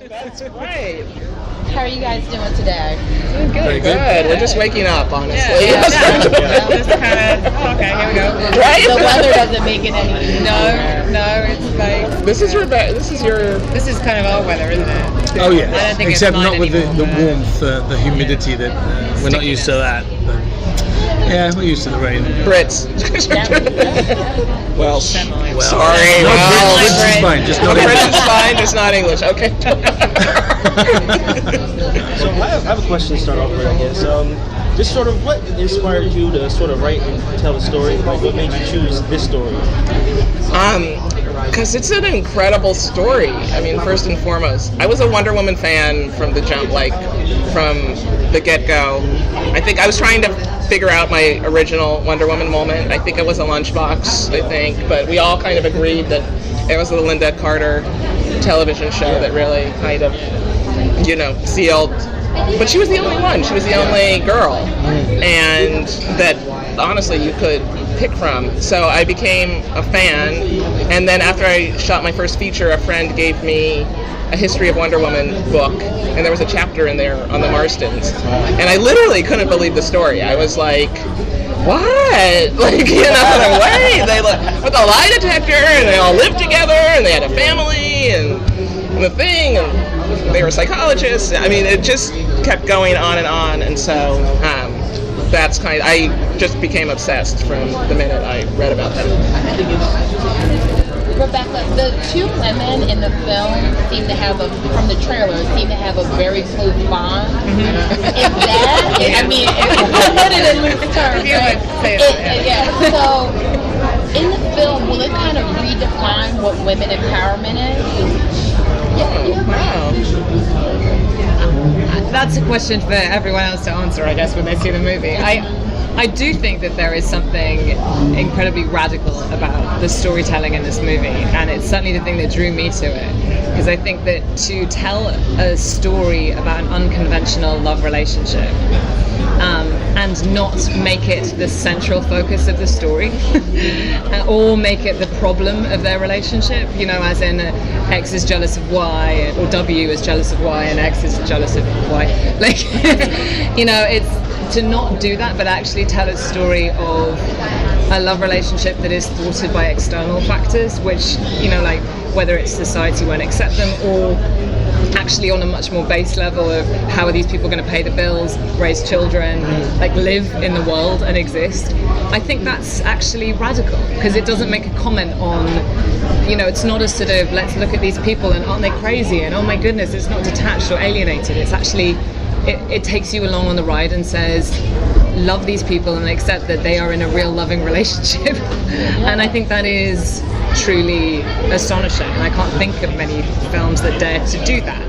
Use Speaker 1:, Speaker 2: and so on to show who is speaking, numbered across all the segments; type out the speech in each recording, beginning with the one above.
Speaker 1: That's great.
Speaker 2: How are you guys doing today?
Speaker 1: Doing good. Good. We're just waking up, honestly.
Speaker 3: Just kind of. Okay, here we go.
Speaker 1: Right?
Speaker 2: The weather doesn't make it any.
Speaker 3: No, it's like.
Speaker 1: This is your.
Speaker 3: This is kind of our weather, isn't it?
Speaker 4: Oh yeah.
Speaker 3: I don't think
Speaker 4: Except
Speaker 3: it's
Speaker 4: not with the
Speaker 3: anymore,
Speaker 4: warmth, the humidity that we're not used to that. But, yeah, we're used to the rain.
Speaker 1: Brits. Welsh.
Speaker 3: Semi.
Speaker 1: Sorry.
Speaker 4: No,
Speaker 1: Welsh.
Speaker 4: British is fine. Just not
Speaker 1: British
Speaker 4: English.
Speaker 1: is fine, just not English. Okay.
Speaker 5: So I have a question to start off with, I guess. Just sort of what inspired you to sort of write and tell a story? Like, what made you choose this story?
Speaker 1: Because it's an incredible story. I mean, first and foremost, I was a Wonder Woman fan from the jump, like from the get-go. I think I was trying to figure out my original Wonder Woman moment. I think it was a lunchbox, but we all kind of agreed that it was the Linda Carter television show that really kind of, sealed. But she was the only one. She was the only girl, and that honestly you could pick from. So I became a fan, and then after I shot my first feature, a friend gave me a History of Wonder Woman book, and there was a chapter in there on the Marstons, and I literally couldn't believe the story. I was like, what? Like, no way. They with a lie detector, and they all lived together, and they had a family, and the thing, and they were psychologists. I mean, it just kept going on, and so that's I just became obsessed from the minute I read about them.
Speaker 2: Rebecca, the two women in the film from the trailer, seem to have a very close bond. Is that? I mean, put it in loose terms. So, in the film, will it kind of redefine what women empowerment is?
Speaker 1: Wow.
Speaker 3: That's a question for everyone else to answer, I guess, when they see the movie. I do think that there is something incredibly radical about the storytelling in this movie, and it's certainly the thing that drew me to it, because I think that to tell a story about an unconventional love relationship and not make it the central focus of the story or make it the problem of their relationship, as in X is jealous of Y, or W is jealous of Y and X is jealous of Y, it's to not do that, but actually tell a story of a love relationship that is thwarted by external factors, which, whether it's society won't accept them, or actually on a much more base level of how are these people going to pay the bills, raise children, live in the world and exist. I think that's actually radical, because it doesn't make a comment on, it's not a sort of, let's look at these people and aren't they crazy, and oh my goodness, it's not detached or alienated. It's actually, it takes you along on the ride and says, love these people and accept that they are in a real loving relationship. And I think that is truly astonishing, and I can't think of many films that dare to do that.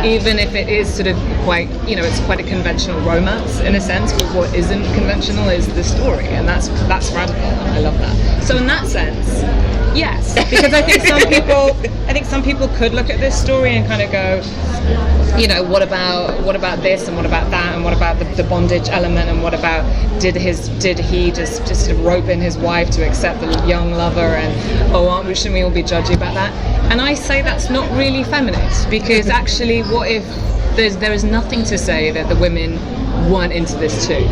Speaker 3: Even if it is sort of quite, it's quite a conventional romance in a sense, but what isn't conventional is the story, and that's radical, and I love that. So in that sense, yes, because I think some people could look at this story and kind of go, what about this, and what about that, and what about the bondage element, and what about did he just sort of rope in his wife to accept the young lover, and shouldn't we all be judgy about that? And I say that's not really feminist, because actually, what if there is nothing to say that the women weren't into this too?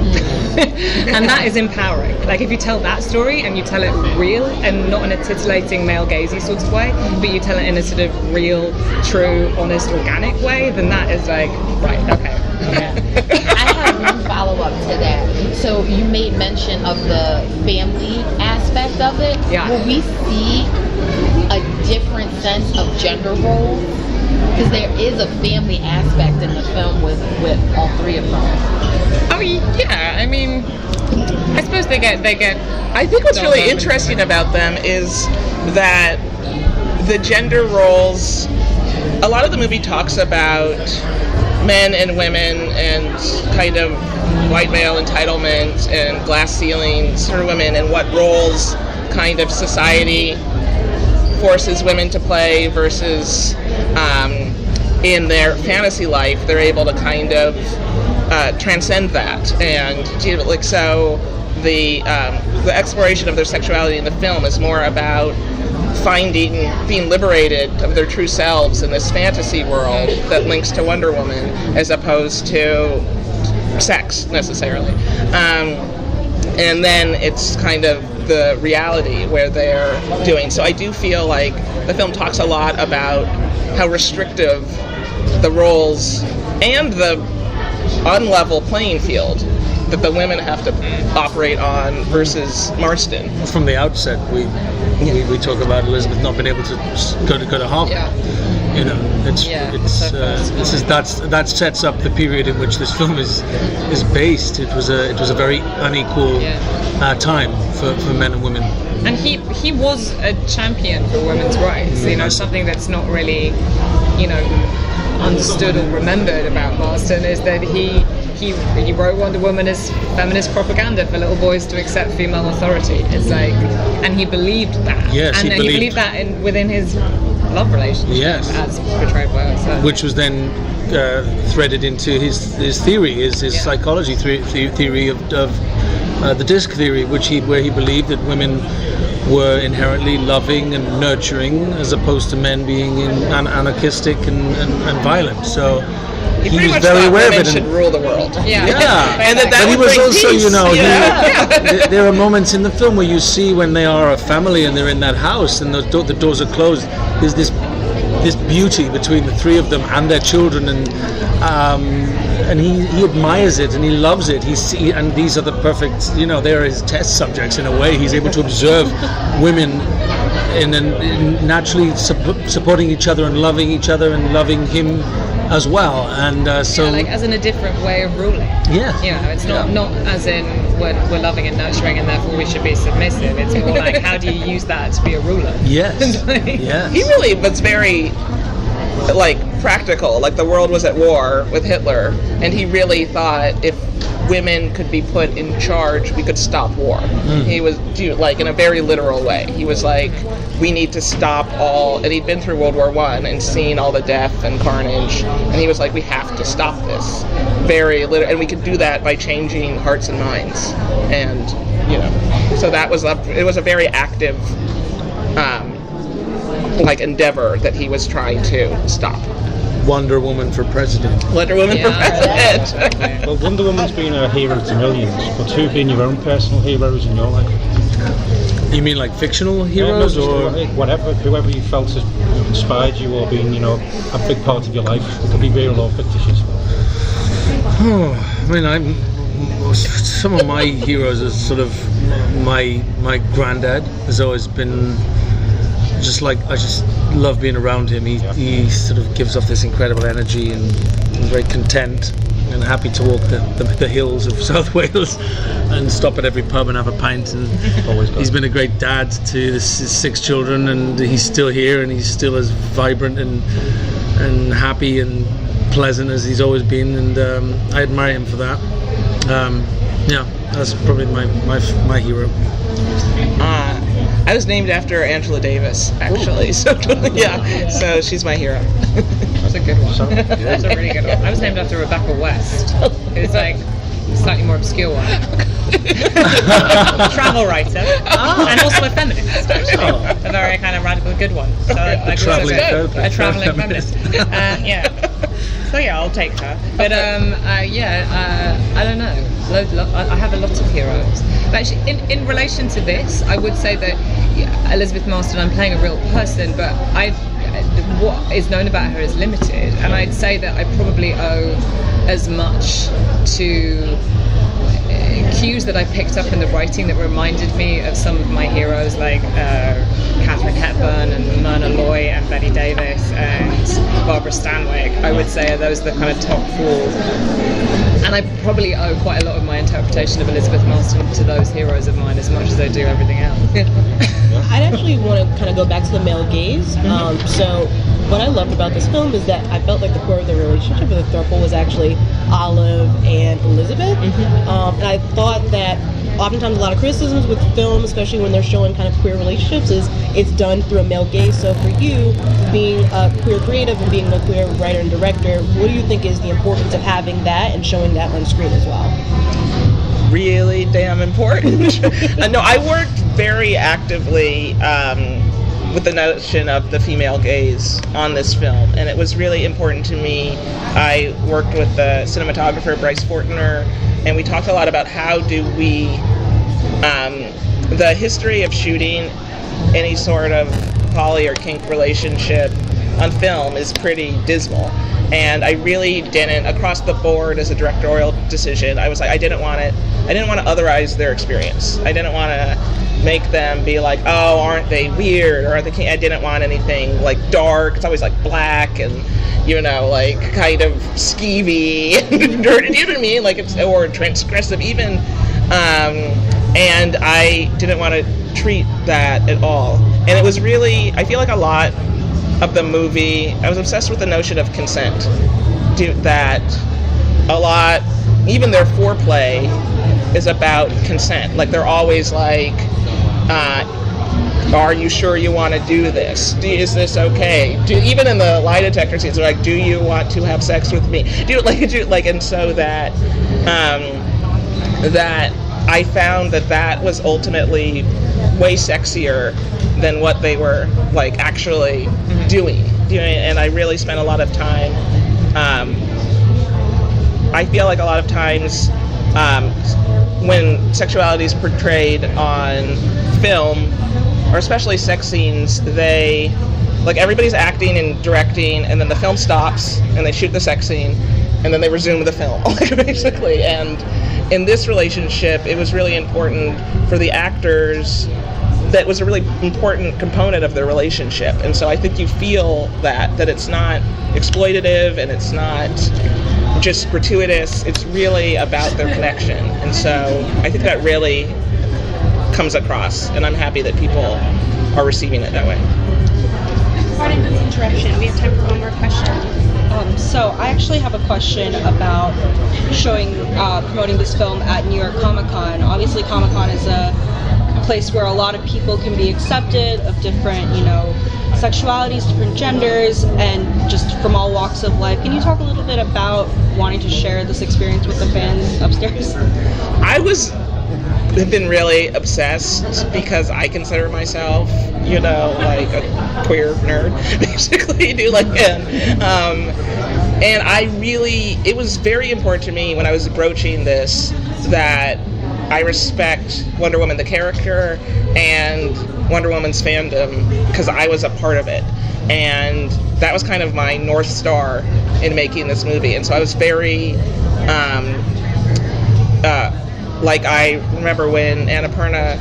Speaker 3: And that is empowering. Like, if you tell that story and you tell it real and not in a tittillating male gazy sort of way, but you tell it in a sort of real, true, honest, organic way, then that is like, right, okay.
Speaker 2: I have one follow-up to that. So you made mention of the family aspect of it.
Speaker 3: Yeah.
Speaker 2: Will we see a different sense of gender roles? Because there is a family aspect in the film with all three of them.
Speaker 3: Oh yeah, I mean, I suppose they get.
Speaker 1: I think what's really interesting about them is that the gender roles. A lot of the movie talks about men and women and kind of white male entitlement and glass ceilings for women, and what roles kind of society forces women to play versus in their fantasy life they're able to kind of transcend that, and so the exploration of their sexuality in the film is more about being liberated of their true selves in this fantasy world that links to Wonder Woman, as opposed to sex necessarily. And then it's kind of the reality where they're doing. So I do feel like the film talks a lot about how restrictive the roles and the unlevel playing field that the women have to operate on versus Marston.
Speaker 4: From the outset, we talk about Elizabeth not being able to go to Harvard.
Speaker 3: Yeah.
Speaker 4: You know, that sets up the period in which this film is based. It was a very unequal time for men and women.
Speaker 3: And he was a champion for women's rights. You know, something that's not really, you know, understood or remembered about Marston is that he wrote Wonder Woman as feminist propaganda for little boys to accept female authority. It's like, and he believed that.
Speaker 4: Yes,
Speaker 3: and he believed that within his love relationship, as portrayed by herself.
Speaker 4: Which was then threaded into his theory, his psychology theory of the disc theory, where he believed that women were inherently loving and nurturing, as opposed to men being anarchistic and violent. So he was very aware of it.
Speaker 1: Should rule the world.
Speaker 4: Yeah.
Speaker 1: And that
Speaker 4: he was also,
Speaker 1: peace.
Speaker 4: you know, there are moments in the film where you see when they are a family and they're in that house and the doors are closed. There's this beauty between the three of them and their children, and he admires it and he loves it. And these are the perfect, you know, they're his test subjects in a way. He's able to observe women in naturally supporting each other and loving each other and loving him as well, and
Speaker 3: like as in a different way of ruling.
Speaker 4: Yeah,
Speaker 3: you know, it's not as in we're loving and nurturing and therefore we should be submissive. It's more like, how do you use that to be a ruler?
Speaker 4: Yes. Yes.
Speaker 1: He really was very practical. Like, the world was at war with Hitler, and he really thought if women could be put in charge, we could stop war. He was in a very literal way. He was like, we need to stop all, and he'd been through World War I and seen all the death and carnage, and he was like, we have to stop this. Very literal, and we could do that by changing hearts and minds. And, you know, so it was a very active endeavor that he was trying to stop.
Speaker 4: Wonder Woman for president.
Speaker 1: Wonder Woman for president.
Speaker 5: Well, Wonder Woman's been a hero to millions, but who have been your own personal heroes in your life?
Speaker 4: You mean like fictional heroes, or
Speaker 5: whatever, whoever you felt has inspired you or been, you know, a big part of your life? It could be real or fictitious.
Speaker 4: Some of my heroes are sort of my granddad has always been. I just love being around him. He sort of gives off this incredible energy and very content and happy to walk the hills of South Wales and stop at every pub and have a pint. And he's been a great dad to his 6 children, and he's still here and he's still as vibrant and happy and pleasant as he's always been, and I admire him for that. That's probably my hero.
Speaker 1: I was named after Angela Davis, actually. Ooh. So she's my hero.
Speaker 3: That's a good one. That's a really good one. I was named after Rebecca West, who's like a slightly more obscure one. Travel writer, and also a feminist, actually. A very kind of radical good one. So a traveling feminist. So I'll take her. But I don't know. I have a lot of heroes. But actually, in relation to this, I would say that Elizabeth Marston, I'm playing a real person, but what is known about her is limited, and I'd say that I probably owe as much to cues that I picked up in the writing that reminded me of some of my heroes, like Katharine Hepburn and Myrna Loy and Betty Davis and Barbara Stanwyck. I would say those are the kind of top 4. And I probably owe quite a lot of my interpretation of Elizabeth Marston to those heroes of mine, as much as I do everything else.
Speaker 6: I'd actually want to kind of go back to the male gaze. So what I loved about this film is that I felt like the core of the relationship of the throuple was actually Olive and Elizabeth. And I thought that oftentimes a lot of criticisms with film, especially when they're showing kind of queer relationships, is it's done through a male gaze. So for you, being a queer creative and being a queer writer and director, what do you think is the importance of having that and showing that on screen as well?
Speaker 1: really damn important. No, I worked very actively with the notion of the female gaze on this film, and it was really important to me. I worked with the cinematographer Bryce Fortner, and we talked a lot about how do we, the history of shooting any sort of poly or kink relationship on film is pretty dismal. And I really didn't, across the board as a directorial decision, I was like, I didn't want to otherize their experience. I didn't want to make them be like, oh, aren't they weird, or aren't they kink? I didn't want anything like dark. It's always like black and, like kind of skeevy and dirty, you know what I mean? Like it's, or transgressive even. And I didn't want to treat that at all. And it was really, I feel like a lot of the movie, I was obsessed with the notion of consent. That a lot, even their foreplay is about consent. Like they're always like, are you sure you want to do this? Is this okay? Even in the lie detector scenes, they're like, do you want to have sex with me? And so that that I found that was ultimately way sexier than what they were like actually doing. And I really spent a lot of time. I feel like a lot of times when sexuality is portrayed on film, or especially sex scenes, they, like, everybody's acting and directing, and then the film stops and they shoot the sex scene, and then they resume the film, basically. And in this relationship, it was really important for the actors. That was a really important component of their relationship. And so I think you feel that it's not exploitative and it's not just gratuitous. It's really about their connection. And so I think that really comes across, and I'm happy that people are receiving it that way.
Speaker 7: Pardon the interruption. We have time for one more question.
Speaker 8: So I actually have a question about promoting this film at New York Comic Con. Obviously, Comic Con is a place where a lot of people can be accepted of different, sexualities, different genders, and just from all walks of life. Can you talk a little bit about wanting to share this experience with the fans upstairs?
Speaker 1: I've been really obsessed because I consider myself, like a queer nerd, basically. And I really, it was very important to me when I was broaching this that I respect Wonder Woman the character and Wonder Woman's fandom because I was a part of it. And that was kind of my North Star in making this movie. And so I was very, I remember when Annapurna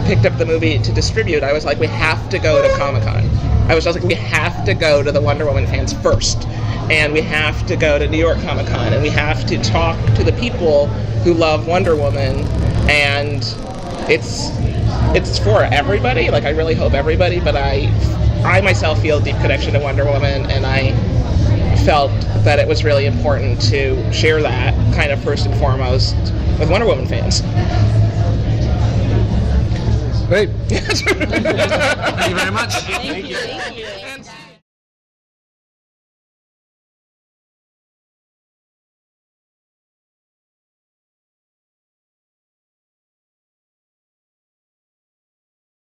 Speaker 1: picked up the movie to distribute, I was like, we have to go to Comic-Con. I was just like, we have to go to the Wonder Woman fans first. And we have to go to New York Comic Con, and we have to talk to the people who love Wonder Woman. And it's for everybody. Like, I really hope everybody, but I myself feel a deep connection to Wonder Woman, and I felt that it was really important to share that kind of first and foremost with Wonder Woman fans.
Speaker 4: Great. Thank you very much.
Speaker 6: Thank you.